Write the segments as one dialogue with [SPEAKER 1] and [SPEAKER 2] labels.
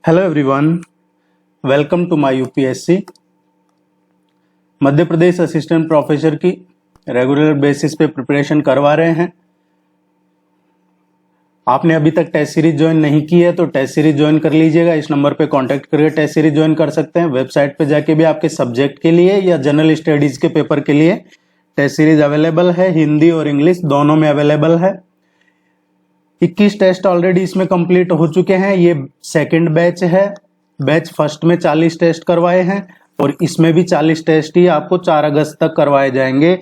[SPEAKER 1] Hello everyone, welcome to my UPSC. Madhya Pradesh assistant professor की regular basis पे preparation करवा रहे हैं। आपने अभी तक टेस्ट सीरीज ज्वाइन नहीं की है तो टेस्ट सीरीज ज्वाइन कर लीजिएगा। इस नंबर पे कांटेक्ट करके टेस्ट सीरीज ज्वाइन कर सकते हैं। वेबसाइट पे जाके भी आपके सब्जेक्ट के लिए या जनरल स्टडीज के पेपर के लिए टेस्ट सीरीज अवेलेबल है। हिंदी और इंग्लिश दोनों में अवेलेबल है। 21 टेस्ट ऑलरेडी इसमें कंप्लीट हो चुके हैं। ये सेकंड बैच है। बैच फर्स्ट में 40 टेस्ट करवाए हैं और इसमें भी 40 टेस्ट ही आपको 4 अगस्त तक करवाए जाएंगे।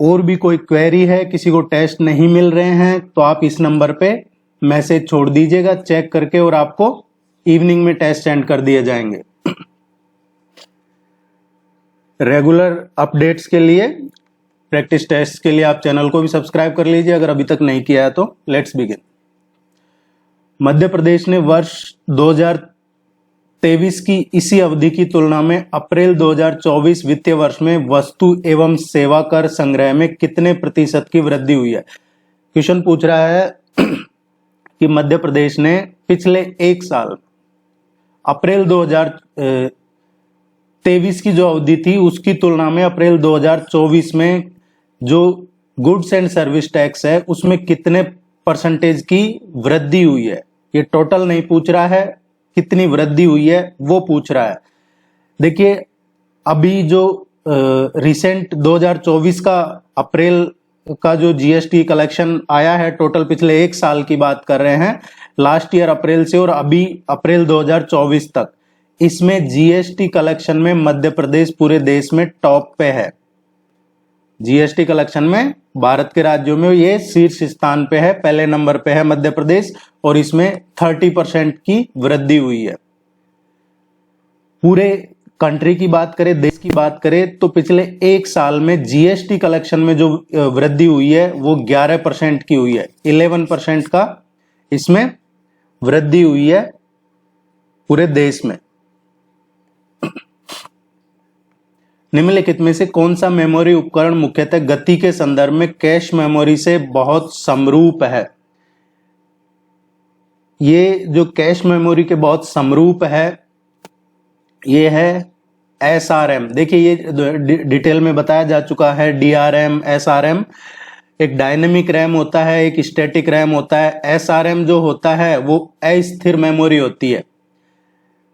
[SPEAKER 1] और भी कोई क्वेरी है, किसी को टेस्ट नहीं मिल रहे हैं तो आप इस नंबर पे मैसेज छोड़ दीजिएगा चेक करके, और आपको इवनिंग में टेस्ट सेंड कर दिए जाएंगे। रेगुलर अपडेट्स के लिए, प्रैक्टिस टेस्ट के लिए आप चैनल को भी सब्सक्राइब कर लीजिए अगर अभी तक नहीं किया है तो। Let's begin. मध्य प्रदेश ने वर्ष 2023 की इसी अवधि की तुलना में अप्रैल 2024 वित्तीय वर्ष में वस्तु एवं सेवा कर संग्रह में कितने प्रतिशत की वृद्धि हुई है। क्वेश्चन पूछ रहा है कि मध्य प्रदेश ने पिछले एक साल अप्रैल 2023 की जो अवधि थी उसकी तुलना में अप्रैल 2024 में जो गुड्स एंड सर्विस टैक्स है उसमें कितने परसेंटेज की वृद्धि हुई है। ये टोटल नहीं पूछ रहा है, कितनी वृद्धि हुई है वो पूछ रहा है। देखिए, अभी जो रिसेंट 2024 का अप्रैल का जो जीएसटी कलेक्शन आया है, टोटल पिछले एक साल की बात कर रहे हैं, लास्ट ईयर अप्रैल से और अभी अप्रैल 2024 तक, इसमें जीएसटी कलेक्शन में मध्य प्रदेश पूरे देश में टॉप पे है। जीएसटी कलेक्शन में भारत के राज्यों में ये शीर्ष स्थान पे है, पहले नंबर पे है मध्य प्रदेश, और इसमें 30% की वृद्धि हुई है। पूरे कंट्री की बात करें, देश की बात करें तो पिछले एक साल में जीएसटी कलेक्शन में जो वृद्धि हुई है वो 11% की हुई है। 11% का इसमें वृद्धि हुई है पूरे देश में। निम्नलिखित में से कौन सा मेमोरी उपकरण मुख्यतः गति के संदर्भ में कैश मेमोरी से बहुत समरूप है। ये जो कैश मेमोरी के बहुत समरूप है ये है एसआरएम। देखिए, ये डिटेल में बताया जा चुका है। डीआरएम, एसआरएम, एक डायनेमिक रैम होता है, एक स्टैटिक रैम होता है। एसआरएम जो होता है वो अस्थिर मेमोरी होती है।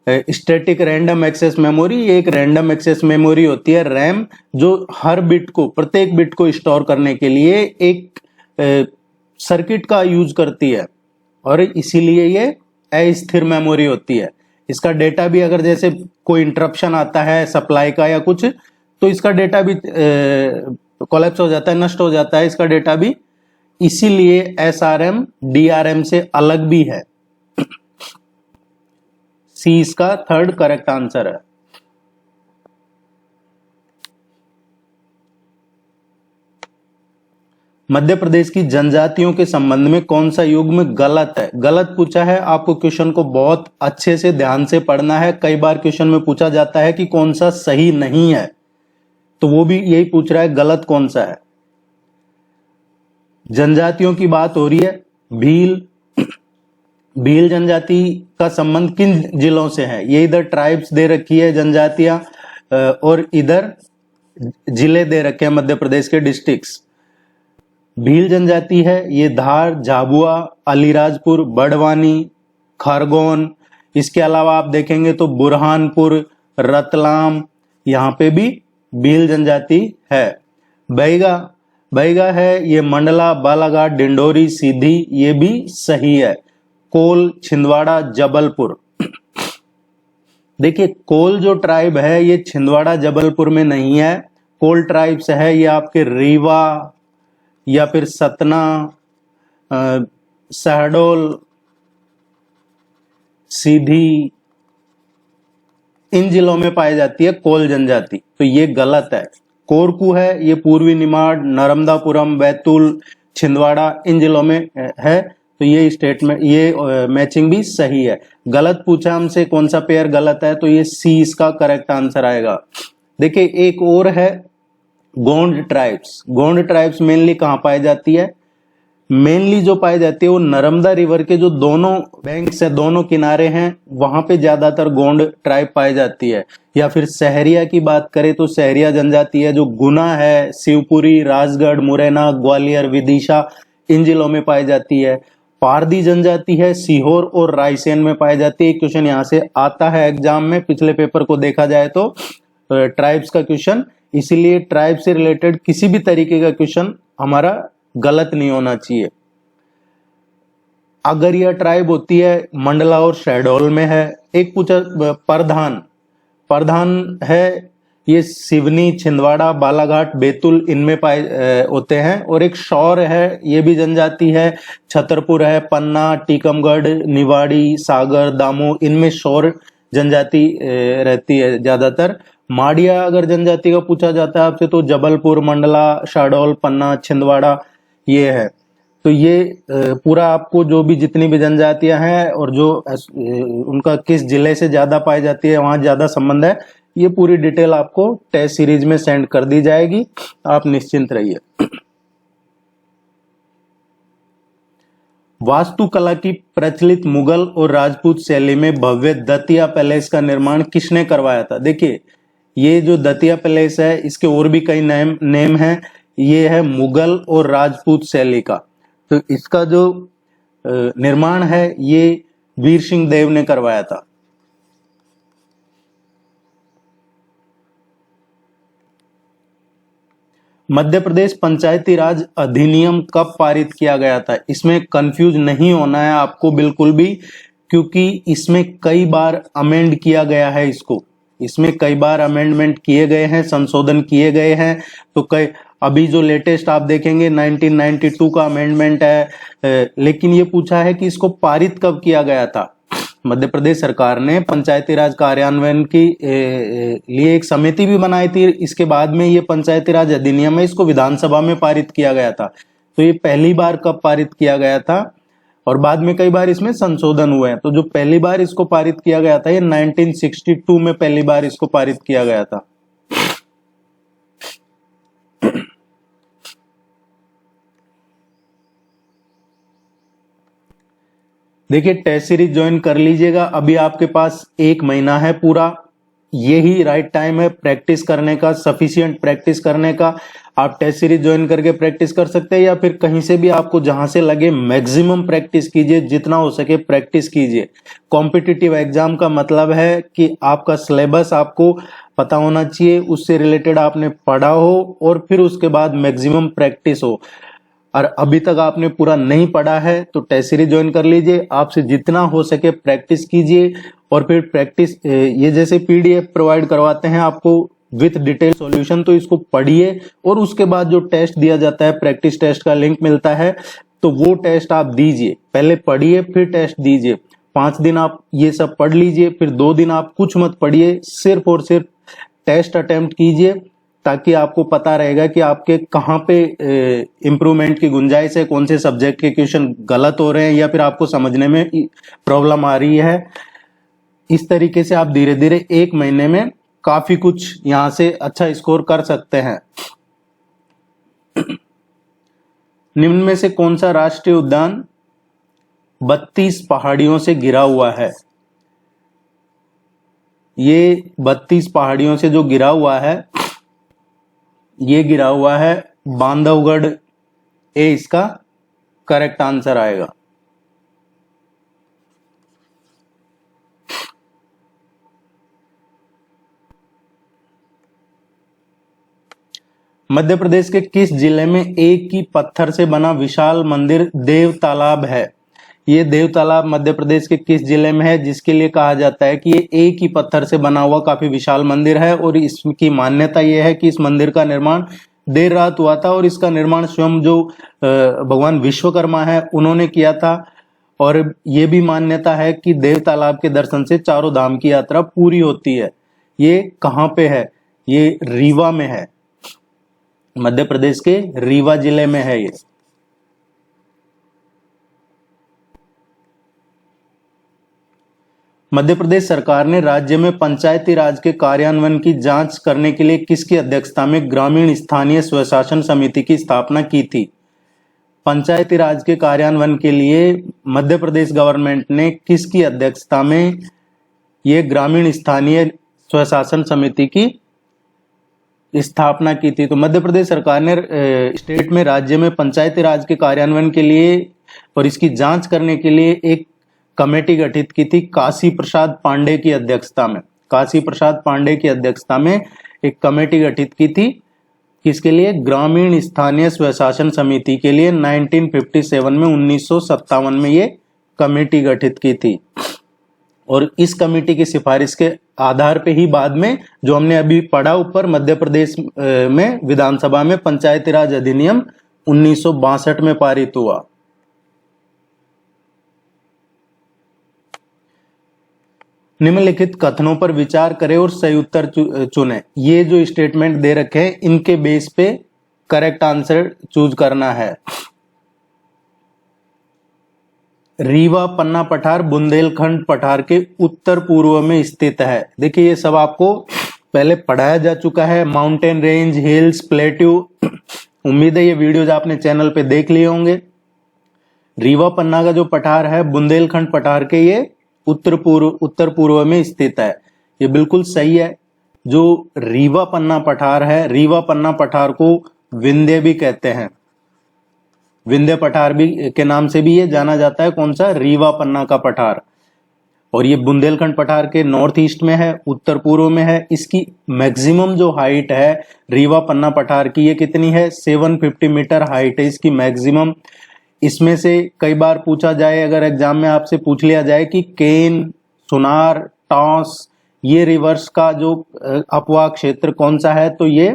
[SPEAKER 1] स्टैटिक रैंडम एक्सेस मेमोरी, ये एक रैंडम एक्सेस मेमोरी होती है। रैम जो हर बिट को, प्रत्येक बिट को स्टोर करने के लिए एक सर्किट का यूज करती है और इसीलिए ये अस्थिर मेमोरी होती है। इसका डेटा भी अगर जैसे कोई इंटरप्शन आता है सप्लाई का या कुछ, तो इसका डेटा भी कोलैप्स हो जाता है, नष्ट हो जाता है इसका डेटा भी। इसीलिए एसआरएम डीआरएम से अलग भी है। सी इसका थर्ड करेक्ट आंसर है। मध्य प्रदेश की जनजातियों के संबंध में कौन सा युग्म गलत है। गलत पूछा है, आपको क्वेश्चन को बहुत अच्छे से ध्यान से पढ़ना है। कई बार क्वेश्चन में पूछा जाता है कि कौन सा सही नहीं है, तो वो भी यही पूछ रहा है गलत कौन सा है। जनजातियों की बात हो रही है। भील जनजाति का संबंध किन जिलों से है। ये इधर ट्राइब्स दे रखी है जनजातियां, और इधर जिले दे रखे हैं मध्य प्रदेश के डिस्ट्रिक्ट्स। भील जनजाति है ये धार, झाबुआ, अलीराजपुर, बड़वानी, खरगोन। इसके अलावा आप देखेंगे तो बुरहानपुर, रतलाम, यहाँ पे भी भील जनजाति है। बैगा है ये मंडला, बालाघाट, डिंडोरी, सीधी, ये भी सही है। कोल, छिंदवाड़ा, जबलपुर। देखिए, कोल जो ट्राइब है ये छिंदवाड़ा जबलपुर में नहीं है। कोल ट्राइब्स है ये आपके रीवा या फिर सतना, शहडोल, सीधी, इन जिलों में पाई जाती है कोल जनजाति, तो ये गलत है। कोरकू है ये पूर्वी निमाड़, नर्मदापुरम, बैतूल, छिंदवाड़ा, इन जिलों में है। तो ये स्टेटमेंट, ये मैचिंग भी सही है। गलत पूछा हमसे कौन सा पेयर गलत है, तो ये सी इसका करेक्ट आंसर आएगा। देखिए, एक और है Gond tribes. Gond tribes mainly कहाँ पाई जाती है, मेनली जो पाई जाती है वो नर्मदा रिवर के जो दोनों बैंक्स है, दोनों किनारे हैं, वहां पे ज्यादातर गोंड ट्राइब पाई जाती है। या फिर सहरिया की बात करें तो सहरिया जनजाति है जो गुना है, शिवपुरी, राजगढ़, मुरैना, ग्वालियर, विदिशा इन जिलों में पाई जाती है। पारदी जनजाति है, सीहोर और रायसेन में पाई जाती है। क्वेश्चन यहाँ से आता है एग्जाम में, पिछले पेपर को देखा जाए तो ट्राइब्स का क्वेश्चन, इसीलिए ट्राइब से रिलेटेड किसी भी तरीके का क्वेश्चन हमारा गलत नहीं होना चाहिए। अगर यह ट्राइब होती है मंडला और शहडोल में है। एक पूछा प्रधान है, ये सिवनी, छिंदवाड़ा, बालाघाट, बैतूल इनमें पाए होते हैं। और एक शौर है, ये भी जनजाति है, छतरपुर है, पन्ना, टीकमगढ़, निवाड़ी, सागर, दामोह इनमें शौर जनजाति रहती है ज्यादातर। माड़िया अगर जनजाति का पूछा जाता है आपसे तो जबलपुर, मंडला, शहडोल, पन्ना, छिंदवाड़ा ये है। तो ये पूरा आपको जो भी जितनी भी जनजातियां हैं और जो उनका किस जिले से ज्यादा पाई जाती है, वहां ज्यादा संबंध है, ये पूरी डिटेल आपको टेस्ट सीरीज में सेंड कर दी जाएगी, आप निश्चिंत रहिए। वास्तुकला की प्रचलित मुगल और राजपूत शैली में भव्य दतिया पैलेस का निर्माण किसने करवाया था? देखिए, ये जो दतिया पैलेस है इसके और भी कई नेम हैं। ये है मुगल और राजपूत शैली का। तो इसका जो निर्माण है ये वीर सिंह देव ने करवाया था। मध्य प्रदेश पंचायती राज अधिनियम कब पारित किया गया था? इसमें कंफ्यूज नहीं होना है आपको बिल्कुल भी, क्योंकि इसमें कई बार अमेंड किया गया है। इसमें कई बार अमेंडमेंट किए गए हैं, संशोधन किए गए हैं। तो कई अभी जो लेटेस्ट आप देखेंगे 1992 का अमेंडमेंट है। लेकिन ये पूछा है कि इसको पारित कब किया गया था। मध्य प्रदेश सरकार ने पंचायती राज कार्यान्वयन की लिए एक समिति भी बनाई थी। इसके बाद में ये पंचायती राज अधिनियम है, इसको विधानसभा में पारित किया गया था। तो ये पहली बार कब पारित किया गया था, और बाद में कई बार इसमें संशोधन हुए हैं। तो जो पहली बार इसको पारित किया गया था ये 1962 में पहली बार इसको पारित किया गया था। देखिए, टेस्ट सीरीज ज्वाइन कर लीजिएगा, अभी आपके पास 1 महीना है पूरा। यही राइट टाइम है प्रैक्टिस करने का, सफिशिएंट प्रैक्टिस करने का। आप टेस्ट सीरीज ज्वाइन करके प्रैक्टिस कर सकते हैं, या फिर कहीं से भी आपको जहां से लगे मैक्सिमम प्रैक्टिस कीजिए, जितना हो सके प्रैक्टिस कीजिए। कॉम्पिटिटिव एग्जाम का मतलब है कि आपका सिलेबस आपको पता होना चाहिए, उससे रिलेटेड आपने पढ़ा हो और फिर उसके बाद मैक्सिमम प्रैक्टिस हो। और अभी तक आपने पूरा नहीं पढ़ा है तो टेस्ट सीरीज ज्वाइन कर लीजिए, आपसे जितना हो सके प्रैक्टिस कीजिए। और फिर प्रैक्टिस ये जैसे पीडीएफ प्रोवाइड करवाते हैं आपको विथ डिटेल सॉल्यूशन, तो इसको पढ़िए और उसके बाद जो टेस्ट दिया जाता है, प्रैक्टिस टेस्ट का लिंक मिलता है, तो वो टेस्ट आप दीजिए। पहले पढ़िए फिर टेस्ट दीजिए। 5 दिन आप ये सब पढ़ लीजिए, फिर 2 दिन आप कुछ मत पढ़िए, सिर्फ और सिर्फ टेस्ट अटेम्प्ट कीजिए, ताकि आपको पता रहेगा कि आपके कहाँ पे इम्प्रूवमेंट की गुंजाइश है, कौन से सब्जेक्ट के क्वेश्चन गलत हो रहे हैं या फिर आपको समझने में प्रॉब्लम आ रही है। इस तरीके से आप धीरे धीरे 1 महीने में काफी कुछ यहां से अच्छा स्कोर कर सकते हैं। निम्न में से कौन सा राष्ट्रीय उद्यान 32 पहाड़ियों से घिरा हुआ है? ये 32 पहाड़ियों से जो घिरा हुआ है, ये गिरा हुआ है बांधवगढ़। ए इसका करेक्ट आंसर आएगा। मध्य प्रदेश के किस जिले में एक ही पत्थर से बना विशाल मंदिर देव तालाब है? ये देव तालाब मध्य प्रदेश के किस जिले में है, जिसके लिए कहा जाता है कि ये एक ही पत्थर से बना हुआ काफी विशाल मंदिर है। और इसकी मान्यता ये है कि इस मंदिर का निर्माण देर रात हुआ था और इसका निर्माण स्वयं जो भगवान विश्वकर्मा है उन्होंने किया था। और ये भी मान्यता है कि देव तालाब के दर्शन से चारों धाम की यात्रा पूरी होती है। ये कहाँ पे है? ये रीवा में है, मध्य प्रदेश के रीवा जिले में है ये। मध्य प्रदेश सरकार ने राज्य में पंचायती राज के कार्यान्वयन की जांच करने के लिए किसकी अध्यक्षता में ग्रामीण स्थानीय स्वशासन समिति की स्थापना की थी? पंचायती राज के कार्यान्वयन के लिए मध्य प्रदेश गवर्नमेंट ने किसकी अध्यक्षता में ये ग्रामीण स्थानीय स्वशासन समिति की स्थापना की थी? तो मध्य प्रदेश सरकार ने स्टेट में, राज्य में पंचायती राज के कार्यान्वयन के लिए और इसकी जांच करने के लिए एक कमेटी गठित की थी काशी प्रसाद पांडे की अध्यक्षता में। काशी प्रसाद पांडे की अध्यक्षता में एक कमेटी गठित की थी, किसके लिए? ग्रामीण स्थानीय स्वशासन समिति के लिए 1957 में, 1957 में ये कमेटी गठित की थी। और इस कमेटी की सिफारिश के आधार पे ही बाद में जो हमने अभी पढ़ा ऊपर, मध्य प्रदेश में विधानसभा में पंचायती राज अधिनियम 1962 में पारित हुआ। निम्नलिखित कथनों पर विचार करें और सही उत्तर चुनें। ये जो स्टेटमेंट दे रखे हैं इनके बेस पे करेक्ट आंसर चूज करना है। रीवा पन्ना पठार बुंदेलखंड पठार के उत्तर पूर्व में स्थित है। देखिए ये सब आपको पहले पढ़ाया जा चुका है, माउंटेन रेंज, हिल्स, प्लेट्यू। उम्मीद है ये वीडियोज आपने चैनल पे देख लिए होंगे। रीवा पन्ना का जो पठार है बुंदेलखंड पठार के ये उत्तर पूर्व में स्थित है। ये बिल्कुल सही है। जो रीवा पन्ना पठार है, रीवा पन्ना पठार को विंध्य भी कहते हैं, विंध्य पठार भी के नाम से भी ये जाना जाता है। कौन सा? रीवा पन्ना का पठार। और ये बुंदेलखंड पठार के नॉर्थ ईस्ट में है, उत्तर पूर्व में है। इसकी मैक्सिमम जो हाइट है रीवा पन्ना पठार की, ये कितनी है? 750 मीटर हाइट है इसकी मैक्सिमम। इसमें से कई बार पूछा जाए, अगर एग्जाम में आपसे पूछ लिया जाए कि केन, सुनार, टॉस, ये रिवर्स का जो अपवाह क्षेत्र कौन सा है, तो ये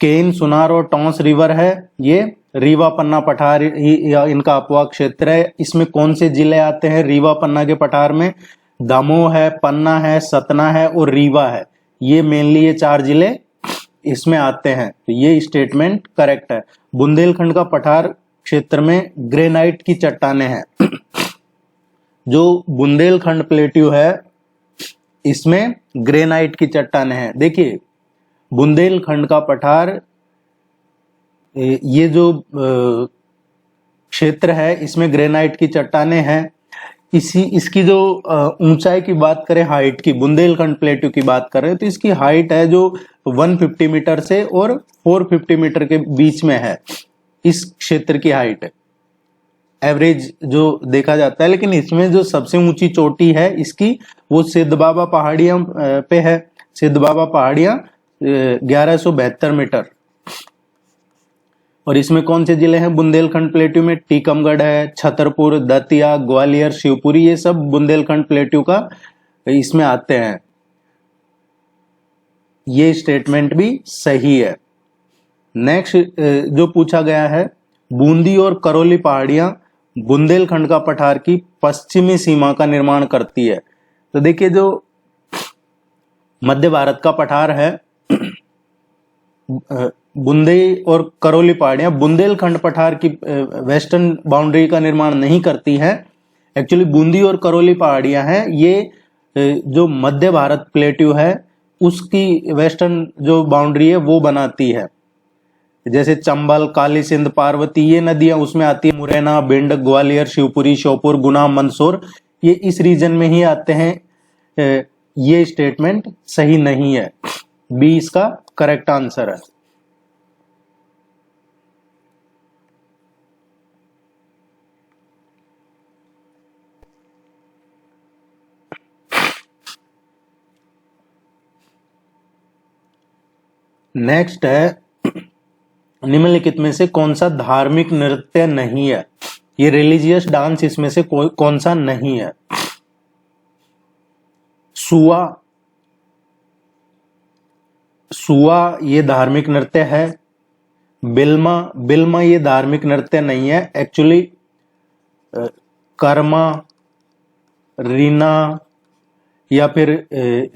[SPEAKER 1] केन, सुनार और टॉस रिवर है, ये रीवा पन्ना पठार या इनका अपवाह क्षेत्र है। इसमें कौन से जिले आते हैं रीवा पन्ना के पठार में? दमोह है, पन्ना है, सतना है और रीवा है। ये मेनली ये 4 जिले इसमें आते हैं। तो ये स्टेटमेंट करेक्ट है। बुंदेलखंड का पठार क्षेत्र में ग्रेनाइट की चट्टानें हैं। जो बुंदेलखंड प्लेट्यू है इसमें ग्रेनाइट की चट्टानें हैं। देखिए बुंदेलखंड का पठार, ये जो क्षेत्र है इसमें ग्रेनाइट की चट्टानें हैं। इसकी जो ऊंचाई की बात करें, हाइट की, बुंदेलखंड प्लेट्यू की बात करें तो इसकी हाइट है जो 150 मीटर से और 450 मीटर के बीच में है। इस क्षेत्र की हाइट एवरेज जो देखा जाता है, लेकिन इसमें जो सबसे ऊंची चोटी है इसकी वो सिद्ध बाबा पहाड़ियां पे है। सिद्ध बाबा पहाड़ियां 1172 मीटर। और इसमें कौन से जिले हैं बुंदेलखंड प्लेट्यू में? टीकमगढ़ है, छतरपुर, दतिया, ग्वालियर, शिवपुरी, ये सब बुंदेलखंड प्लेट्यू का इसमें आते हैं। ये स्टेटमेंट भी सही है। नेक्स्ट जो पूछा गया है, बूंदी और करौली पहाड़ियां बुंदेलखंड का पठार की पश्चिमी सीमा का निर्माण करती है। तो देखिए जो मध्य भारत का पठार है, बुंदी और करौली पहाड़ियां बुंदेलखंड पठार की वेस्टर्न बाउंड्री का निर्माण नहीं करती हैं। एक्चुअली बूंदी और करौली पहाड़ियां हैं, ये जो मध्य भारत प्लेट्यू है उसकी वेस्टर्न जो बाउंड्री है वो बनाती है। जैसे चंबल, काली सिंध, पार्वती, ये नदियां उसमें आती है। मुरैना, भिंड, ग्वालियर, शिवपुरी, श्योपुर, गुना, मंदसौर, ये इस रीजन में ही आते हैं। ये स्टेटमेंट सही नहीं है। बी इसका करेक्ट आंसर है। नेक्स्ट है, निम्नलिखित में से कौन सा धार्मिक नृत्य नहीं है? ये रिलीजियस डांस इसमें से कौन सा नहीं है? सुआ, सुआ ये धार्मिक नृत्य है। बिल्मा, बिल्मा ये धार्मिक नृत्य नहीं है। एक्चुअली कर्मा, रीना या फिर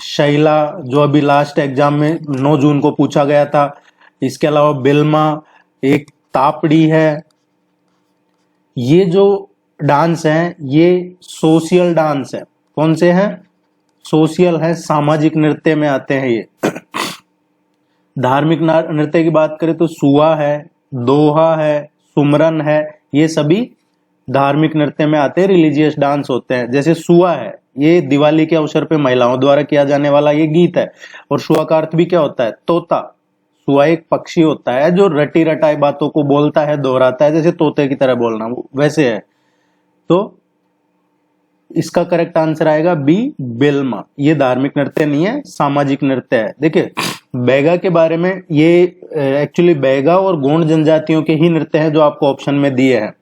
[SPEAKER 1] शैला जो अभी लास्ट एग्जाम में 9 जून को पूछा गया था। इसके अलावा बिल्मा, एक तापड़ी है। ये जो डांस हैं ये सोशल डांस है। कौन से हैं? सोशल है, सामाजिक नृत्य में आते हैं ये। धार्मिक नृत्य की बात करें तो सुआ है, दोहा है, सुमरन है, ये सभी धार्मिक नृत्य में आते हैं, रिलीजियस डांस होते हैं। जैसे सुआ है, ये दिवाली के अवसर पे महिलाओं द्वारा किया जाने वाला ये गीत है। और सुआ का अर्थ भी क्या होता है? तोता। सुआ एक पक्षी होता है जो रटी रटाई बातों को बोलता है, दोहराता है, जैसे तोते की तरह बोलना, वैसे है। तो इसका करेक्ट आंसर आएगा बी, बेलमा। ये धार्मिक नृत्य नहीं है, सामाजिक नृत्य है। देखिए बैगा के बारे में, ये एक्चुअली बैगा और गोंड जनजातियों के ही नृत्य है जो आपको ऑप्शन में दिए हैं।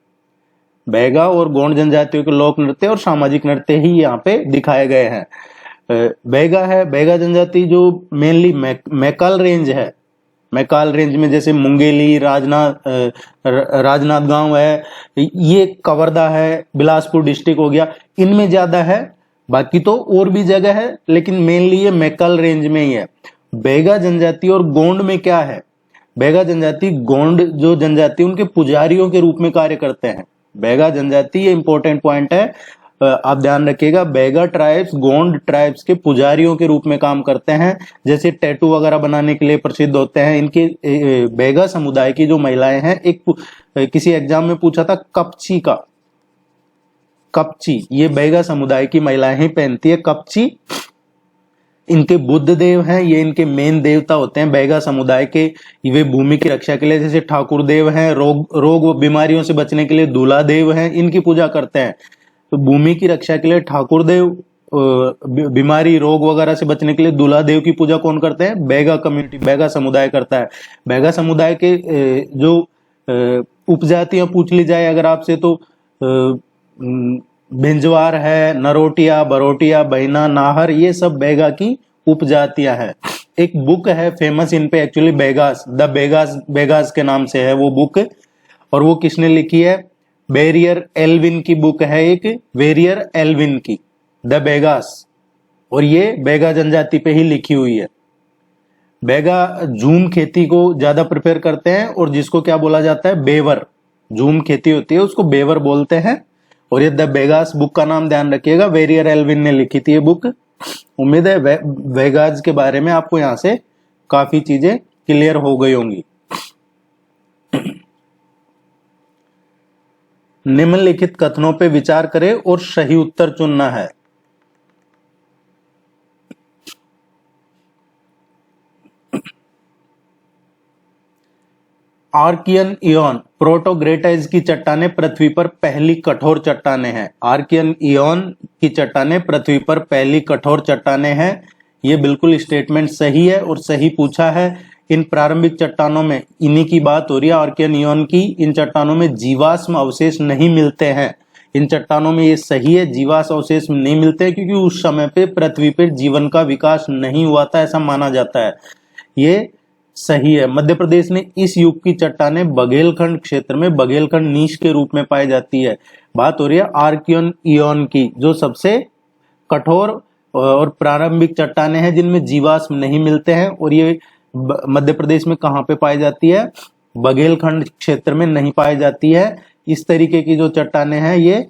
[SPEAKER 1] बैगा और गोंड जनजातियों के लोक नृत्य और सामाजिक नृत्य ही यहाँ पे दिखाए गए हैं। बैगा है, बैगा जनजाति जो मेनली मैकाल रेंज है, मैकाल रेंज में जैसे मुंगेली, राजनांदगांव है, ये कवर्धा है, बिलासपुर डिस्ट्रिक्ट हो गया, इनमें ज्यादा है। बाकी तो और भी जगह है, लेकिन मेनली ये मैकाल रेंज में ही है। बैगा जनजाति और गोंड में क्या है? बैगा जनजाति, गोंड जो जनजाति उनके पुजारियों के रूप में कार्य करते हैं। बैगा जनजाति, ये इंपॉर्टेंट पॉइंट है, आप ध्यान रखिएगा। बैगा ट्राइब्स गोंड ट्राइब्स के पुजारियों के रूप में काम करते हैं, जैसे टैटू वगैरह बनाने के लिए प्रसिद्ध होते हैं। इनके बैगा समुदाय की जो महिलाएं हैं, एक किसी एग्जाम में पूछा था कपची का, कपची, ये बैगा समुदाय की महिलाएं ही पहनती है कपची। इनके बुद्ध देव हैं, ये इनके मेन देवता होते हैं बैगा समुदाय के। वे भूमि की रक्षा के लिए जैसे ठाकुर देव हैं, रोग व बीमारियों से बचने के लिए दूल्हा देव हैं, इनकी पूजा करते हैं। तो भूमि की रक्षा के लिए ठाकुर देव, बीमारी रोग वगैरह से बचने के लिए दूल्हा देव की पूजा कौन करते हैं? बैगा कम्युनिटी, बैगा समुदाय करता है। बैगा समुदाय के जो उपजातियां पूछ ली जाए अगर आपसे, तो भिंजवार है, नरोटिया, बरोटिया, बहिना, नाहर, ये सब बैगा की उपजातियां हैं। एक बुक है फेमस इन पे एक्चुअली, बेगास, द बेगास के नाम से है वो बुक, और वो किसने लिखी है? वेरियर एल्विन की बुक है एक, वेरियर एल्विन की, द बेगास, और ये बैगा जनजाति पे ही लिखी हुई है। बैगा झूम खेती को ज्यादा प्रेफर करते हैं, और जिसको क्या बोला जाता है? बेवर। झूम खेती होती है उसको बेवर बोलते हैं। और ये द बेगास बुक का नाम ध्यान रखिएगा, वेरियर एल्विन ने लिखी थी ये बुक। उम्मीद है बेगास के बारे में आपको यहां से काफी चीजें क्लियर हो गई होंगी। निम्नलिखित कथनों पे विचार करें और सही उत्तर चुनना है। आर्कियन इयोन प्रोटोग्रेटाइज की चट्टानें पृथ्वी पर पहली कठोर चट्टानें हैं। आर्कियन इयोन की चट्टानें पृथ्वी पर पहली कठोर चट्टानें हैं। ये बिल्कुल स्टेटमेंट सही है और सही पूछा है। इन प्रारंभिक चट्टानों में, इन्हीं की बात हो रही है आर्कियन इयोन की, इन चट्टानों में जीवाश्म अवशेष नहीं मिलते हैं। इन चट्टानों में ये सही है, जीवाश्म अवशेष नहीं मिलते, क्योंकि उस समय पे पृथ्वी पर जीवन का विकास नहीं हुआ था, ऐसा माना जाता है। ये सही है। मध्य प्रदेश ने इस युग की चट्टानें बघेलखंड क्षेत्र में बघेलखंड नीश के रूप में पाई जाती है। बात हो रही है आर्कियन इयोन की, जो सबसे कठोर और प्रारंभिक चट्टानें हैं जिनमें जीवाश्म नहीं मिलते हैं, और ये मध्य प्रदेश में कहाँ पे पाई जाती है? बघेलखंड क्षेत्र में नहीं पाई जाती है। इस तरीके की जो चट्टानें हैं ये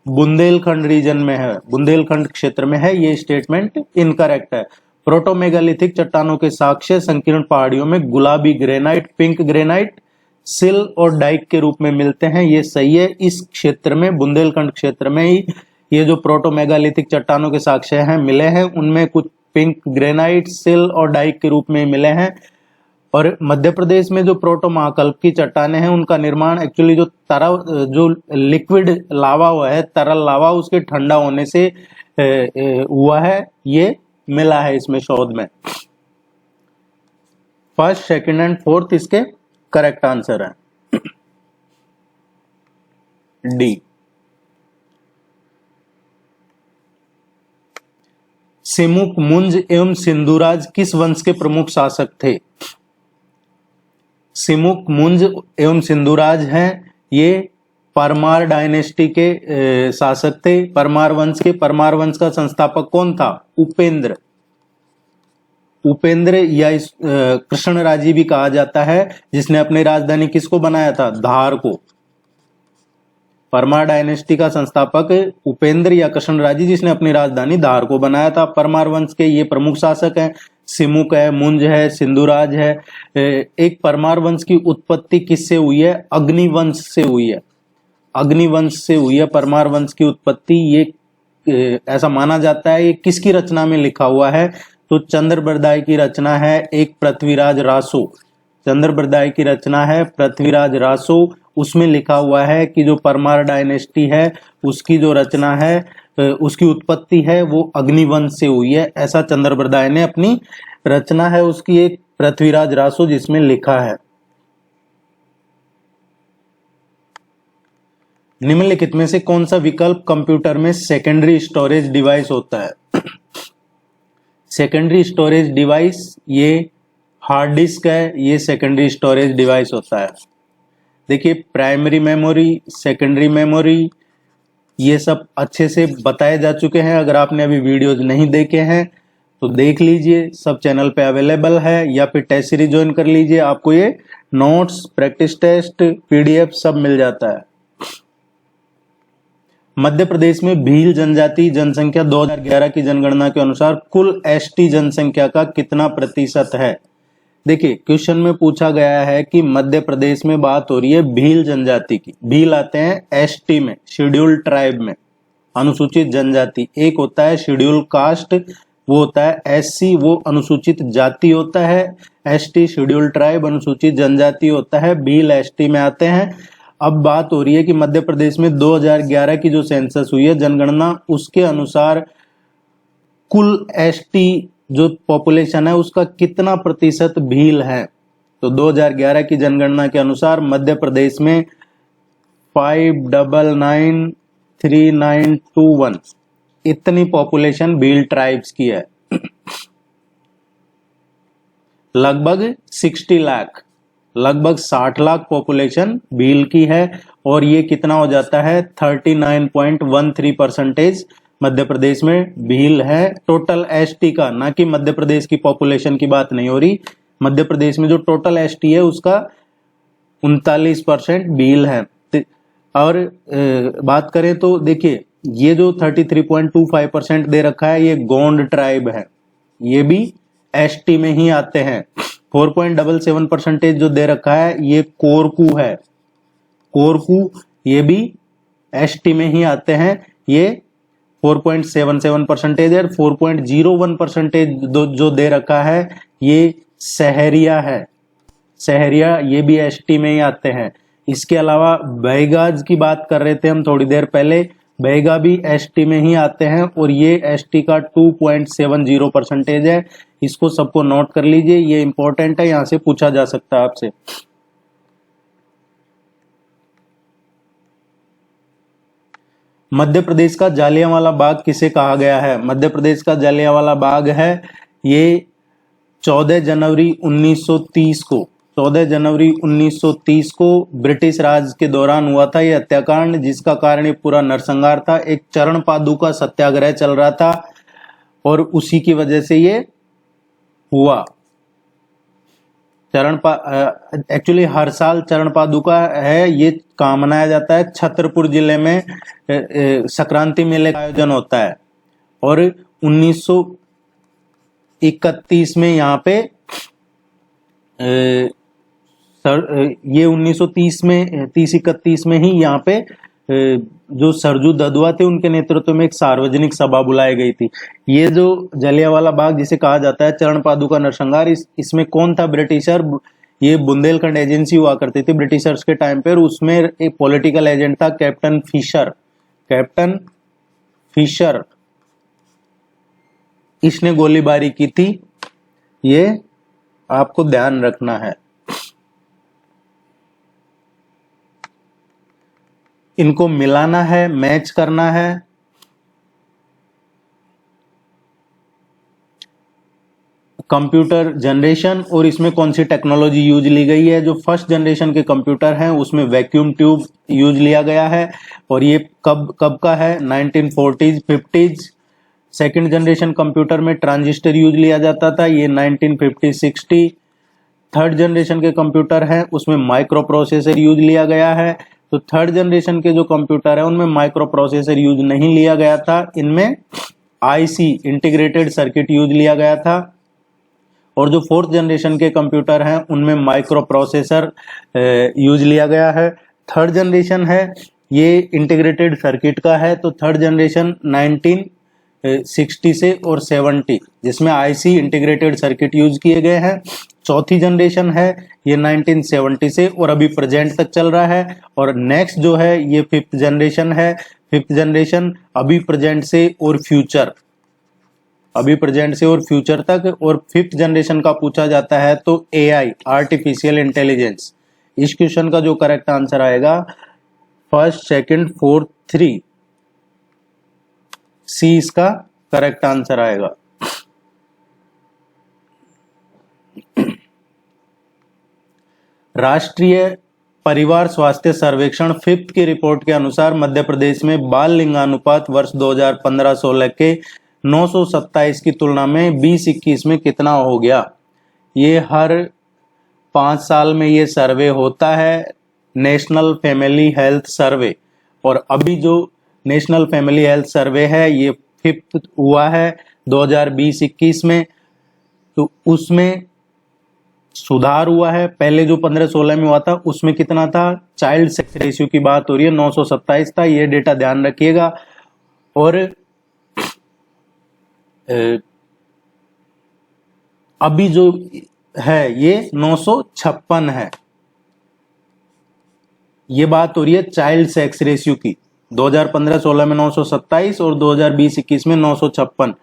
[SPEAKER 1] बुंदेलखंड रीजन में है, बुंदेलखंड क्षेत्र में है। ये स्टेटमेंट इनकरेक्ट है। प्रोटोमेगालिथिक चट्टानों के साक्ष्य संकीर्ण पहाड़ियों में गुलाबी ग्रेनाइट, पिंक ग्रेनाइट, सिल और डाइक के रूप में मिलते हैं। ये सही है। इस क्षेत्र में, बुंदेलखंड क्षेत्र में ही ये जो प्रोटोमेगालिथिक चट्टानों के साक्ष्य हैं मिले हैं, उनमें कुछ पिंक ग्रेनाइट, सिल और डाइक के रूप में मिले हैं। और मध्य प्रदेश में जो प्रोटो महाकल्प की चट्टानें हैं, उनका निर्माण एक्चुअली जो लिक्विड लावा हुआ है, तरल लावा, उसके ठंडा होने से हुआ है, ये मिला है इसमें शोध में। फर्स्ट, सेकंड एंड फोर्थ इसके करेक्ट आंसर है। डी। सिमुक, मुंज एवं सिंधुराज किस वंश के प्रमुख शासक थे? सिमुक, मुंज एवं सिंधुराज हैं, ये परमार डायनेस्टी के शासक थे, परमार वंश के। परमार वंश का संस्थापक कौन था? उपेंद्र। उपेंद्र या कृष्णराजी भी कहा जाता है, जिसने अपनी राजधानी किसको बनाया था? धार को। परमार डायनेस्टी का संस्थापक उपेंद्र या कृष्णराजी, जिसने अपनी राजधानी धार को बनाया था। परमार वंश के ये प्रमुख शासक हैं। सिमुक है, मुंज है, सिंधुराज है। एक परमार वंश की उत्पत्ति किससे हुई है? अग्निवंश से हुई है। अग्निवंश से हुई है परमार वंश की उत्पत्ति। ये ऐसा माना जाता है। ये किसकी रचना में लिखा हुआ है? तो चंद्रबरदाई की रचना है, एक पृथ्वीराज रासो। चंद्रबरदाई की रचना है पृथ्वीराज रासो। उसमें लिखा हुआ है कि जो परमार डायनेस्टी है उसकी जो रचना है, उसकी उत्पत्ति है वो अग्निवंश से हुई है। ऐसा चंद्रबरदाई ने अपनी रचना है उसकी, एक पृथ्वीराज रासो, जिसमें लिखा है। निम्नलिखित में से कौन सा विकल्प कंप्यूटर में सेकेंडरी स्टोरेज डिवाइस होता है? सेकेंडरी स्टोरेज डिवाइस, ये हार्ड डिस्क है, ये सेकेंडरी स्टोरेज डिवाइस होता है। देखिए, प्राइमरी मेमोरी, सेकेंडरी मेमोरी, ये सब अच्छे से बताए जा चुके हैं। अगर आपने अभी वीडियोज नहीं देखे हैं तो देख लीजिए, सब चैनल पे अवेलेबल है, या फिर टेस्ट सीरीज ज्वाइन कर लीजिए, आपको ये नोट्स, प्रैक्टिस टेस्ट, पीडीएफ सब मिल जाता है। मध्य प्रदेश में भील जनजाति जनसंख्या 2011 की जनगणना के अनुसार कुल एसटी जनसंख्या का कितना प्रतिशत है? देखिए, क्वेश्चन में पूछा गया है कि मध्य प्रदेश में बात हो रही है भील जनजाति की। भील आते हैं एसटी में, शेड्यूल्ड ट्राइब में, अनुसूचित जनजाति। एक होता है शेड्यूल कास्ट, वो होता है एससी, वो अनुसूचित जाति होता है। एसटी शेड्यूल ट्राइब अनुसूचित जनजाति होता है। भील एसटी में आते हैं। अब बात हो रही है कि मध्य प्रदेश में 2011 की जो सेंसस हुई है, जनगणना, उसके अनुसार कुल एसटी जो पॉपुलेशन है उसका कितना प्रतिशत भील है? तो 2011 की जनगणना के अनुसार मध्य प्रदेश में 5993921 इतनी पॉपुलेशन भील ट्राइब्स की है। लगभग 60 लाख, लगभग 60 लाख पॉपुलेशन भील की है। और ये कितना हो जाता है? 39.13% मध्य प्रदेश में भील है। टोटल एसटी का, ना कि मध्य प्रदेश की पॉपुलेशन की बात नहीं हो रही। मध्य प्रदेश में जो टोटल एसटी है उसका 39% भील है। और बात करें तो देखिए, ये जो 33.25% दे रखा है ये गोंड ट्राइब है, ये भी एसटी में ही आते हैं। 4.77% जो दे रखा है ये कोरकू है, कोरकू, ये भी एसटी में ही आते हैं। ये 4.77% है। 4.01% जो दे रखा है ये सहरिया है, सहरिया, ये भी एसटी में ही आते हैं। इसके अलावा बैगाज की बात कर रहे थे हम थोड़ी देर पहले, बैगा भी एसटी में ही आते हैं और ये एसटी का 2.70% है। इसको सबको नोट कर लीजिए, ये इंपॉर्टेंट है, यहां से पूछा जा सकता है आपसे। मध्य प्रदेश का जालियांवाला बाग किसे कहा गया है? मध्य प्रदेश का जालियांवाला बाग है ये 14 जनवरी 1930 को, 14 जनवरी 1930 को ब्रिटिश राज के दौरान हुआ था ये हत्याकांड, जिसका कारण ये पूरा नरसंहार था। एक चरण पादुका सत्याग्रह चल रहा था और उसी की वजह से ये हुआ। एक्चुअली हर साल चरण पादुका है, ये कहाँ मनाया जाता है? छतरपुर जिले में संक्रांति मेले का आयोजन होता है। और 1931 में यहाँ पे ये 1930 में 30-31 में ही यहाँ पे जो सरजू ददुआ थे उनके नेतृत्व में एक सार्वजनिक सभा बुलाई गई थी। ये जो जलियांवाला बाग जिसे कहा जाता है चरण पादुका नरसंहार, इसमें कौन था ब्रिटिशर? ये बुंदेलखंड एजेंसी हुआ करती थी ब्रिटिशर्स के टाइम पे, और उसमें एक पॉलिटिकल एजेंट था कैप्टन फिशर, कैप्टन फिशर, इसने गोलीबारी की थी। ये आपको ध्यान रखना है। इनको मिलाना है, मैच करना है। कंप्यूटर जनरेशन और इसमें कौन सी टेक्नोलॉजी यूज ली गई है? जो फर्स्ट जनरेशन के कंप्यूटर हैं उसमें वैक्यूम ट्यूब यूज लिया गया है, और ये कब का है? 1940s 50s। Second generation computer में ट्रांजिस्टर यूज लिया जाता था, ये 1950-60। थर्ड जनरेशन के कंप्यूटर हैं उसमें माइक्रो प्रोसेसर यूज लिया गया है। तो थर्ड जनरेशन के जो कंप्यूटर है उनमें माइक्रो प्रोसेसर यूज नहीं लिया गया था, इनमें आईसी इंटीग्रेटेड सर्किट यूज लिया गया था। और जो 4th जनरेशन के कंप्यूटर हैं उनमें माइक्रो प्रोसेसर यूज लिया गया है। 3rd जनरेशन है ये इंटीग्रेटेड सर्किट का है, तो 3rd जनरेशन 1960 से और 70 जिसमें आईसी इंटीग्रेटेड सर्किट यूज किए गए हैं। 4थी जनरेशन है ये 1970 से और अभी प्रेजेंट तक चल रहा है। और नेक्स्ट जो है ये 5th जनरेशन है। 5th जनरेशन अभी प्रेजेंट से और फ्यूचर, अभी प्रेजेंट से और फ्यूचर तक। और 5th जनरेशन का पूछा जाता है तो एआई, आर्टिफिशियल इंटेलिजेंस। इस क्वेश्चन का जो करेक्ट आंसर आएगा 1st, 2nd, 4th, 3, सी इसका करेक्ट आंसर आएगा। राष्ट्रीय परिवार स्वास्थ्य सर्वेक्षण 5th की रिपोर्ट के अनुसार मध्य प्रदेश में बाल लिंगानुपात वर्ष 2015-16 के 927 की तुलना में 2021 में कितना हो गया। ये हर 5 साल में ये सर्वे होता है, नेशनल फैमिली हेल्थ सर्वे। और अभी जो नेशनल फैमिली हेल्थ सर्वे है ये 5th हुआ है 2020-21 में, तो उसमें सुधार हुआ है। पहले जो 15-16 में हुआ था उसमें कितना था, चाइल्ड सेक्स रेशियो की बात हो रही है, 927 था, ये डेटा ध्यान रखिएगा। और अभी जो है ये 956 है। ये बात हो रही है चाइल्ड सेक्स रेशियो की। 2015-16 में 927 और 2020-21 में 956।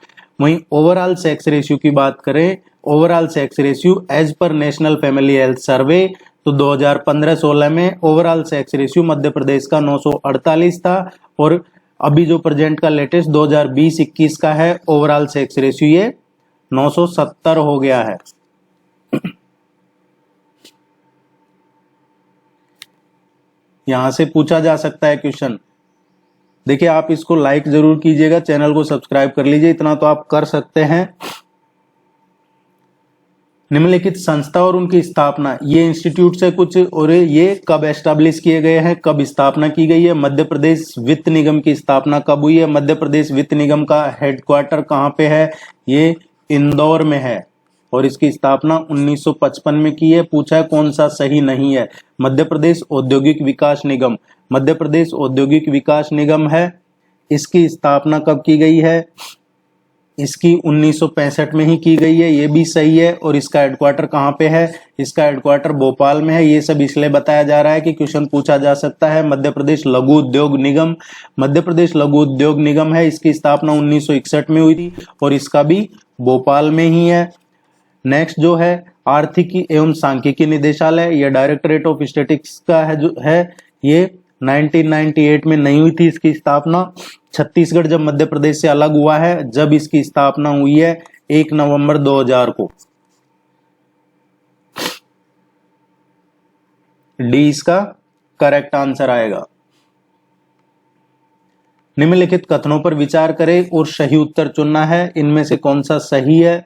[SPEAKER 1] वहीं ओवरऑल सेक्स रेशियो की बात करें, overall sex ratio as per national family health survey, तो 2015-16 में overall sex ratio Madhya Pradesh का 948 था। और अभी जो प्रेजेंट का लेटेस्ट 2020-21 का है ओवरऑल सेक्स रेशियो ये 970 हो गया है। यहां से पूछा जा सकता है क्वेश्चन, देखिए आप इसको लाइक जरूर कीजिएगा, चैनल को सब्सक्राइब कर लीजिए, इतना तो आप कर सकते हैं। निम्नलिखित संस्था और उनकी स्थापना, ये इंस्टीट्यूट से कुछ, और ये कब एस्टैब्लिश किए गए हैं, कब स्थापना की गई है। मध्य प्रदेश वित्त निगम की स्थापना कब हुई है। मध्य प्रदेश वित्त निगम का हेडक्वार्टर कहाँ पे है, ये इंदौर में है और इसकी स्थापना 1955 में की है। पूछा है कौन सा सही नहीं है। मध्य प्रदेश औद्योगिक विकास निगम, मध्य प्रदेश औद्योगिक विकास निगम है, इसकी स्थापना कब की गई है, इसकी 1965 में ही की गई है, ये भी सही है। और इसका हेडक्वार्टर कहाँ पे है, इसका हेडक्वार्टर भोपाल में है। ये सब इसलिए बताया जा रहा है कि क्वेश्चन पूछा जा सकता है। मध्य प्रदेश लघु उद्योग निगम, मध्य प्रदेश लघु उद्योग निगम है, इसकी स्थापना 1961 में हुई थी और इसका भी भोपाल में ही है। नेक्स्ट जो है आर्थिकी एवं सांख्यिकी निदेशालय, यह डायरेक्टरेट ऑफ स्टैटिस्टिक्स का है, जो है ये 1998 में नहीं हुई थी इसकी स्थापना। छत्तीसगढ़ जब मध्य प्रदेश से अलग हुआ है, जब इसकी स्थापना हुई है 1 नवंबर 2000 को। डी इसका करेक्ट आंसर आएगा। निम्नलिखित कथनों पर विचार करें और सही उत्तर चुनना है, इनमें से कौन सा सही है।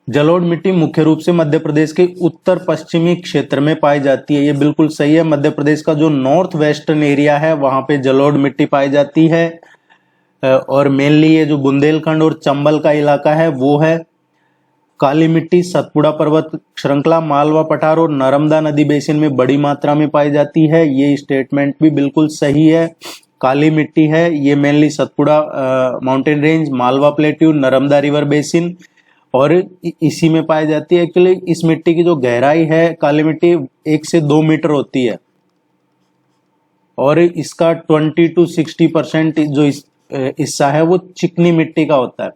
[SPEAKER 1] जलोढ़ मिट्टी मुख्य रूप से मध्य प्रदेश के उत्तर पश्चिमी क्षेत्र में पाई जाती है, ये बिल्कुल सही है। मध्य प्रदेश का जो नॉर्थ वेस्टर्न एरिया है वहां पे जलोढ़ मिट्टी पाई जाती है और मेनली ये जो बुंदेलखंड और चंबल का इलाका है वो है। काली मिट्टी सतपुड़ा पर्वत श्रृंखला, मालवा पठार और नर्मदा नदी बेसिन में बड़ी मात्रा में पाई जाती है, ये स्टेटमेंट भी बिल्कुल सही है। काली मिट्टी है ये mainly Satpura mountain range, Malwa plateau, Narmada river basin और इसी में पाई जाती है। एक्चुअली इस मिट्टी की जो गहराई है काली मिट्टी 1 से 2 मीटर होती है और इसका 20 to 60% जो हिस्सा है वो चिकनी मिट्टी का होता है।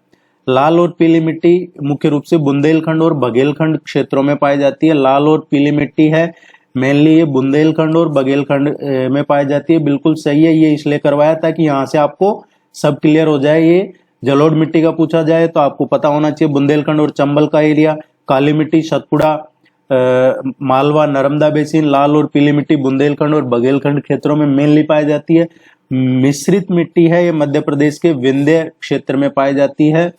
[SPEAKER 1] लाल और पीली मिट्टी मुख्य रूप से बुंदेलखंड और बघेलखंड क्षेत्रों में पाई जाती है। लाल और पीली मिट्टी है मेनली ये बुंदेलखंड और बघेलखंड में पाई जाती है, बिल्कुल सही है। ये इसलिए करवाया था कि यहाँ से आपको सब क्लियर हो जाए। ये जलोढ़ मिट्टी का पूछा जाए तो आपको पता होना चाहिए बुंदेलखंड और चंबल का एरिया, काली मिट्टी सतपुड़ा मालवा नर्मदा बेसिन, लाल और पीली मिट्टी बुंदेलखंड और बघेलखंड क्षेत्रों में मेनली पाई जाती है। मिश्रित मिट्टी है ये मध्य प्रदेश के विंध्य क्षेत्र में पाई जाती है।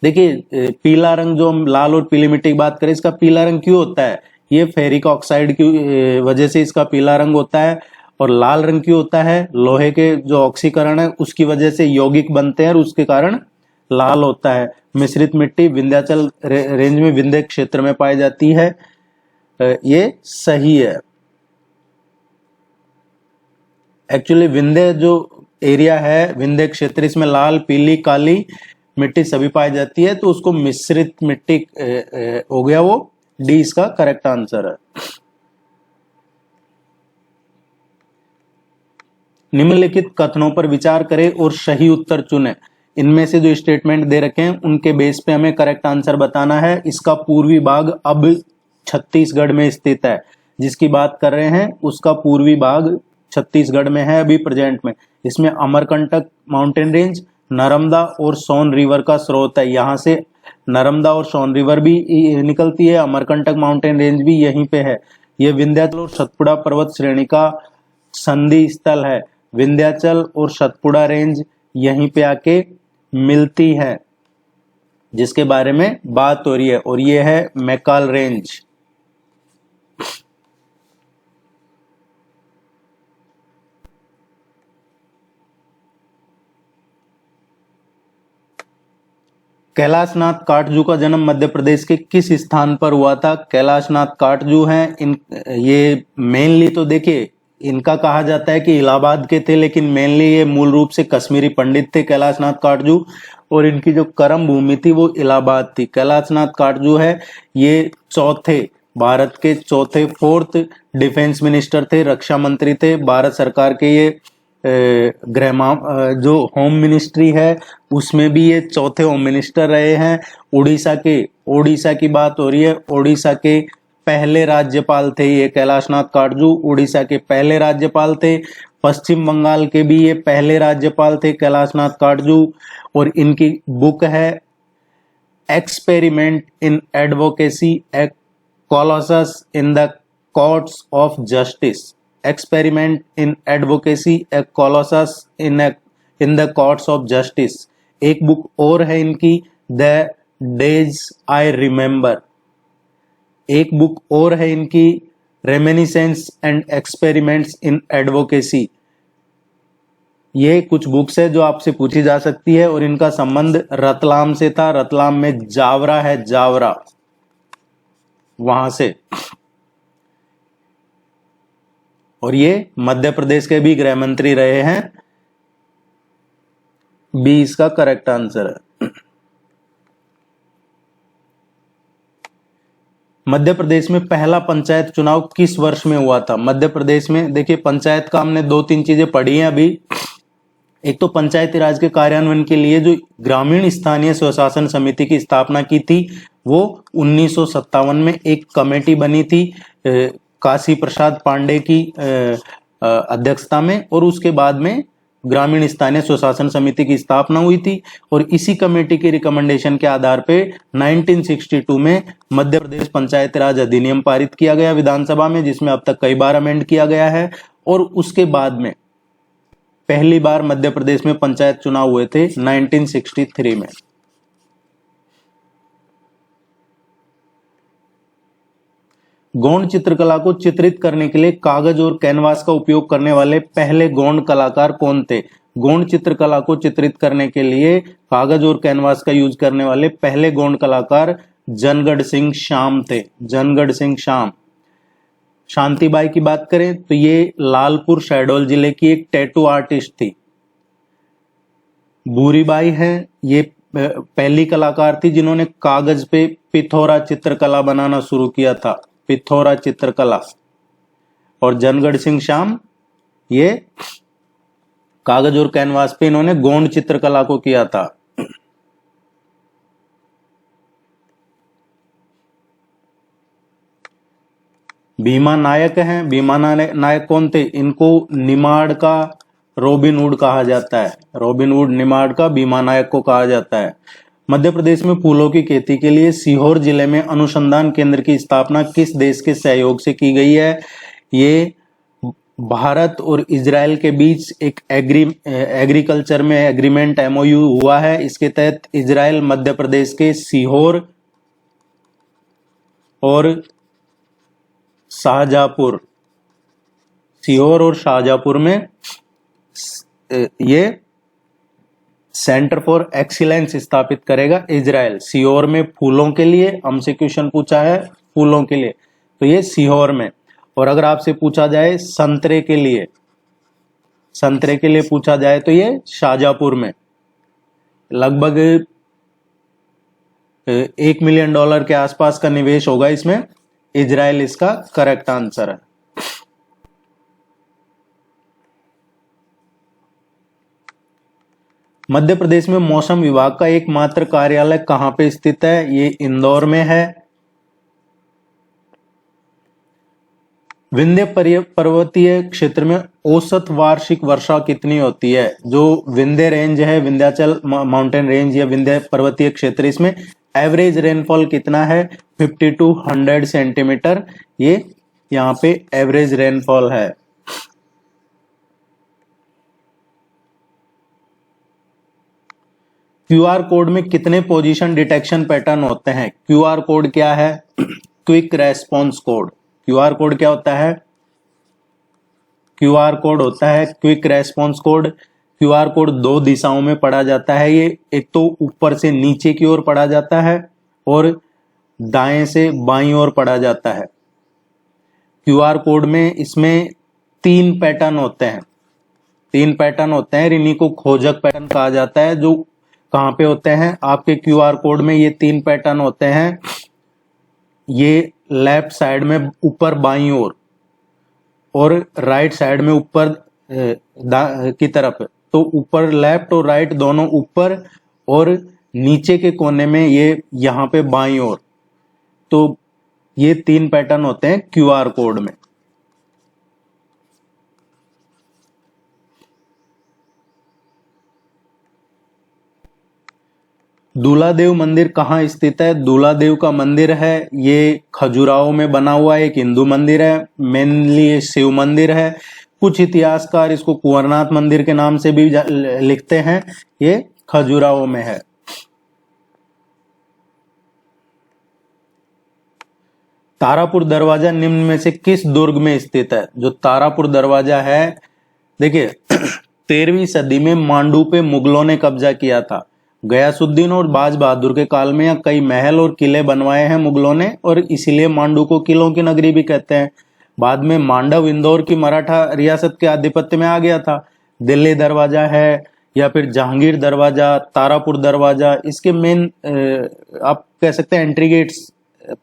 [SPEAKER 1] देखिए पीला रंग, जो हम लाल और पीली मिट्टी की बात करें, इसका पीला रंग क्यों होता है, ये फेरिक ऑक्साइड की वजह से इसका पीला रंग होता है। और लाल रंग क्यों होता है, लोहे के जो ऑक्सीकरण है उसकी वजह से यौगिक बनते हैं और उसके कारण लाल होता है। मिश्रित मिट्टी विंध्याचल रेंज में विंध्य क्षेत्र में पाई जाती है, ये सही है। एक्चुअली विंध्य जो एरिया है, विंध्य क्षेत्र, इसमें लाल, पीली, काली मिट्टी सभी पाई जाती है, तो उसको मिश्रित मिट्टी हो गया, वो डी इसका करेक्ट आंसर है। निम्नलिखित कथनों पर विचार करें और सही उत्तर चुनें। इनमें से जो स्टेटमेंट दे रखे हैं उनके बेस पे हमें करेक्ट आंसर बताना है। इसका पूर्वी भाग अब छत्तीसगढ़ में स्थित है, जिसकी बात कर रहे हैं उसका पूर्वी भाग छत्तीसगढ़ में है अभी प्रेजेंट में। इसमें अमरकंटक माउंटेन रेंज, नर्मदा और सोन रिवर का स्रोत है। यहाँ से नर्मदा और सोन रिवर भी निकलती है, अमरकंटक माउंटेन रेंज भी यहीं पे है। ये विंध्याचल और सतपुड़ा पर्वत श्रेणी का संधि स्थल है। विंध्याचल और सतपुड़ा रेंज यहीं पे आके मिलती है, जिसके बारे में बात हो रही है, और ये है मैकाल रेंज। कैलाशनाथ काटजू का जन्म मध्य प्रदेश के किस स्थान पर हुआ था? कैलाशनाथ काटजू हैं ये मेनली तो देखिए इनका कहा जाता है कि इलाहाबाद के थे, लेकिन मेनली ये मूल रूप से कश्मीरी पंडित थे कैलाशनाथ काटजू, और इनकी जो कर्म भूमि थी वो इलाहाबाद थी। कैलाशनाथ काटजू है ये चौथे, भारत के चौथे, फोर्थ डिफेंस मिनिस्टर थे, रक्षा मंत्री थे भारत सरकार के। ये जो होम मिनिस्ट्री है उसमें भी ये चौथे होम मिनिस्टर रहे हैं। उड़ीसा की बात हो रही है, उड़ीसा के पहले राज्यपाल थे ये कैलाशनाथ काटजू, उड़ीसा के पहले राज्यपाल थे। पश्चिम बंगाल के भी ये पहले राज्यपाल थे कैलाशनाथ काटजू, और इनकी बुक है experiment in advocacy, A Colossus in the courts of justice. Experiment in advocacy, A Colossus in the courts of justice. एक बुक और है इनकी, द डेज आई रिमेम्बर। एक बुक और है इनकी, reminiscence and experiments in advocacy. ये कुछ बुक्स है जो आपसे पूछी जा सकती है, और इनका संबंध रतलाम से था। रतलाम में जावरा है, जावरा, वहां से। और ये मध्य प्रदेश के भी गृह मंत्री रहे हैं। बी इसका करेक्ट आंसर है। मध्य प्रदेश में पहला पंचायत चुनाव किस वर्ष में हुआ था? मध्य प्रदेश में देखिए पंचायत का हमने 2-3 चीजें पढ़ी हैं अभी। एक तो पंचायती राज के कार्यान्वयन के लिए जो ग्रामीण स्थानीय स्वशासन समिति की स्थापना की थी वो 1957 में एक कमेटी बनी थी काशी प्रसाद पांडे की अध्यक्षता में, और उसके बाद में ग्रामीण स्थानीय स्वशासन समिति की स्थापना हुई थी। और इसी कमेटी के रिकमेंडेशन के आधार पे 1962 में मध्य प्रदेश पंचायती राज अधिनियम पारित किया गया विधानसभा में, जिसमें अब तक कई बार अमेंड किया गया है। और उसके बाद में पहली बार मध्य प्रदेश में पंचायत चुनाव हुए थे 1963 में। गोंड चित्रकला को चित्रित करने के लिए कागज और कैनवास का उपयोग करने वाले पहले गोंड कलाकार कौन थे? गोंड चित्रकला को चित्रित करने के लिए कागज और कैनवास का यूज करने वाले पहले गोंड कलाकार जनगढ़ सिंह श्याम थे। जनगढ़ सिंह श्याम। शांतिबाई की बात करें तो ये लालपुर शहडोल जिले की एक टैटू आर्टिस्ट थी। भूरीबाई है, ये पहली कलाकार थी जिन्होंने कागज पे पिथौरा चित्रकला बनाना शुरू किया था, पिथौरा चित्रकला। और जनगढ़ सिंह श्याम ये कागज और कैनवास पे इन्होंने गोंड चित्रकला को किया था। भीमा नायक हैं। भीमा नायक कौन थे? इनको निमाड़ का रॉबिनहुड कहा जाता है। रॉबिनहुड निमाड़ का भीमा नायक को कहा जाता है। मध्य प्रदेश में फूलों की खेती के लिए सीहोर जिले में अनुसंधान केंद्र की स्थापना किस देश के सहयोग से की गई है? ये भारत और इजराइल के बीच एक एग्रीकल्चर में एग्रीमेंट MOU हुआ है। इसके तहत इजराइल मध्य प्रदेश के सीहोर और शाहजहांपुर, सीहोर और शाहजहांपुर में ये सेंटर फॉर एक्सीलेंस स्थापित करेगा इजराइल। सीहोर में फूलों के लिए, हमसे क्वेश्चन पूछा है फूलों के लिए, तो ये सीहोर में। और अगर आपसे पूछा जाए संतरे के लिए, संतरे के लिए पूछा जाए तो ये शाजापुर में। लगभग $1 मिलियन के आसपास का निवेश होगा इसमें। इजराइल इसका करेक्ट आंसर है। मध्य प्रदेश में मौसम विभाग का एकमात्र कार्यालय कहां पे स्थित है? ये इंदौर में है। विंध्य पर्वतीय क्षेत्र में औसत वार्षिक वर्षा कितनी होती है? जो विंध्य रेंज है, विंध्याचल माउंटेन रेंज या विंध्य पर्वतीय क्षेत्र, इसमें एवरेज रेनफॉल कितना है? 50 to 100 सेंटीमीटर, ये यहाँ पे एवरेज रेनफॉल है। क्यूआर कोड में कितने पोजीशन डिटेक्शन पैटर्न होते हैं? क्यूआर कोड क्या है? Quick response code. QR code क्या होता है? क्यूआर कोड होता है quick response code. QR code दो दिशाओं में पढ़ा जाता है। ये एक तो ऊपर से नीचे की ओर पढ़ा जाता है और दाएं से बाईं ओर पढ़ा जाता है। क्यूआर कोड में इसमें 3 पैटर्न होते हैं। 3 पैटर्न होते हैं, इन्हीं को खोजक पैटर्न कहा जाता है। जो कहां पे होते हैं आपके क्यूआर कोड में? ये 3 पैटर्न होते हैं। ये लेफ्ट साइड में ऊपर बाईं ओर और राइट साइड में ऊपर की तरफ। तो ऊपर लेफ्ट और राइट दोनों ऊपर, और नीचे के कोने में ये यहाँ पे बाईं ओर। तो ये 3 पैटर्न होते हैं क्यूआर कोड में। दूल्हादेव मंदिर कहाँ स्थित है? दूल्हादेव का मंदिर है ये खजुराहो में बना हुआ एक हिंदू मंदिर है। मेनली ये शिव मंदिर है। कुछ इतिहासकार इसको कुंवरनाथ मंदिर के नाम से भी लिखते हैं। ये खजुराहो में है। तारापुर दरवाजा निम्न में से किस दुर्ग में स्थित है? जो तारापुर दरवाजा है, देखिए 13वीं सदी में मांडू पे मुगलों ने कब्जा किया था। गयासुद्दीन और बाज बहादुर के काल में यहाँ कई महल और किले बनवाए हैं मुगलों ने, और इसीलिए मांडू को किलों की नगरी भी कहते हैं। बाद में मांडव इंदौर की मराठा रियासत के आधिपत्य में आ गया था। दिल्ली दरवाजा है या फिर जहांगीर दरवाजा, तारापुर दरवाजा, इसके मेन आप कह सकते हैं एंट्री गेट्स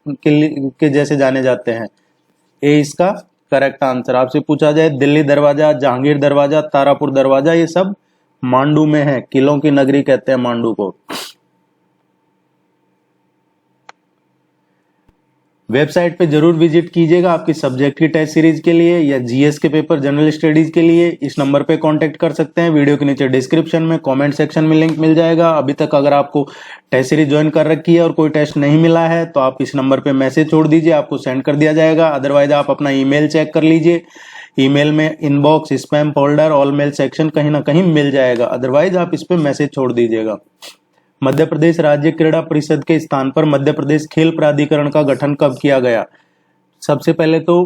[SPEAKER 1] के जैसे जाने जाते हैं। ये इसका करेक्ट आंसर। आपसे पूछा जाए दिल्ली दरवाजा, जहांगीर दरवाजा, तारापुर दरवाजा, ये सब मांडू में है। किलों की नगरी कहते हैं मांडू को। वेबसाइट पे जरूर विजिट कीजिएगा आपकी सब्जेक्ट की टेस्ट सीरीज के लिए या जीएस के पेपर, जनरल स्टडीज के लिए। इस नंबर पे कांटेक्ट कर सकते हैं। वीडियो के नीचे डिस्क्रिप्शन में कमेंट सेक्शन में लिंक मिल जाएगा। अभी तक अगर आपको टेस्ट सीरीज ज्वाइन कर रखी है और कोई टेस्ट नहीं मिला है तो आप इस नंबर पे मैसेज छोड़ दीजिए, आपको सेंड कर दिया जाएगा। अदरवाइज आप अपना ईमेल चेक कर लीजिए। ईमेल में inbox, spam folder, all male section कहीं ना कहीं मिल जाएगा। अदरवाइज आप इस पे मैसेज छोड़ दीजिएगा। मध्य प्रदेश राज्य क्रीड़ा परिषद के स्थान पर मध्य प्रदेश खेल प्राधिकरण का गठन कब किया गया? सबसे पहले तो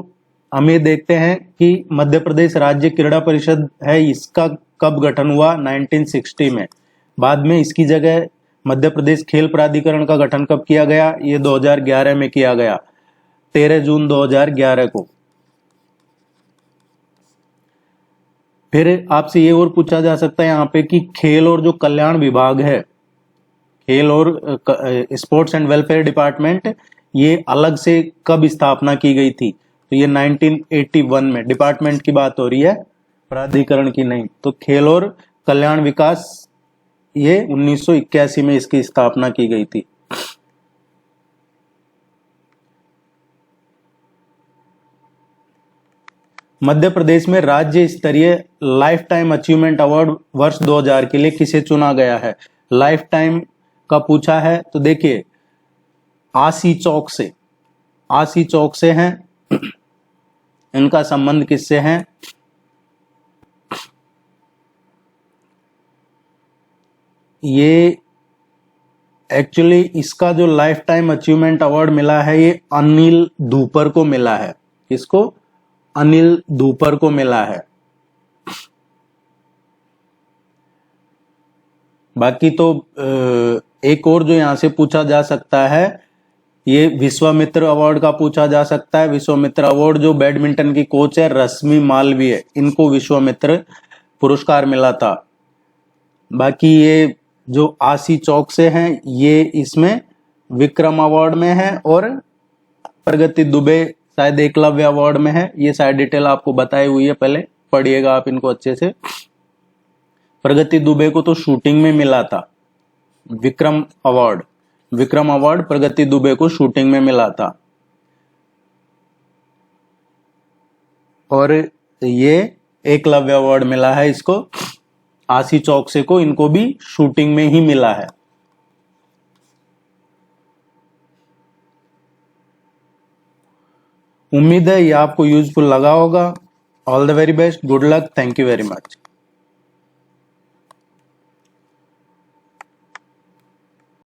[SPEAKER 1] हम ये देखते हैं कि मध्य प्रदेश राज्य क्रीड़ा परिषद है, इसका कब गठन हुआ? 1960 में। बाद में इसकी जगह मध्य प्रदेश खेल प्राधिकरण का गठन कब किया गया? ये 2011 में किया गया, 13 जून 2011 को। फिर आपसे ये और पूछा जा सकता है यहाँ पे कि खेल और जो कल्याण विभाग है, खेल और स्पोर्ट्स एंड वेलफेयर डिपार्टमेंट, ये अलग से कब स्थापना की गई थी? तो ये 1981 में। डिपार्टमेंट की बात हो रही है, प्राधिकरण की नहीं। तो खेल और कल्याण विकास, ये 1981 में इसकी स्थापना की गई थी। मध्य प्रदेश में राज्य स्तरीय लाइफ टाइम अचीवमेंट अवार्ड वर्ष 2000 के लिए किसे चुना गया है? लाइफ टाइम का पूछा है तो देखिए आसी चौक से हैं। इनका संबंध किससे है? ये एक्चुअली इसका जो लाइफ टाइम अचीवमेंट अवार्ड मिला है ये अनिल धूपर को मिला है। किसको? अनिल धूपर को मिला है। बाकी तो एक और जो यहाँ से पूछा जा सकता है, ये विश्वामित्र अवार्ड का पूछा जा सकता है। विश्वामित्र अवार्ड जो बैडमिंटन की कोच है रश्मि मालवीय, इनको विश्वामित्र पुरस्कार मिला था। बाकी ये जो आशी चौक से हैं ये इसमें विक्रम अवार्ड में है, और प्रगति दुबे शायद एकलव्य अवार्ड में है। ये सारी डिटेल आपको बताई हुई है, पहले पढ़िएगा आप इनको अच्छे से। प्रगति दुबे को तो शूटिंग में मिला था विक्रम अवार्ड, विक्रम अवार्ड प्रगति दुबे को शूटिंग में मिला था। और ये एकलव्य अवार्ड मिला है इसको, आशी चौकसे को, इनको भी शूटिंग में ही मिला है। उम्मीद है ये आपको यूजफुल लगा होगा। All the very best, good luck, thank you very much.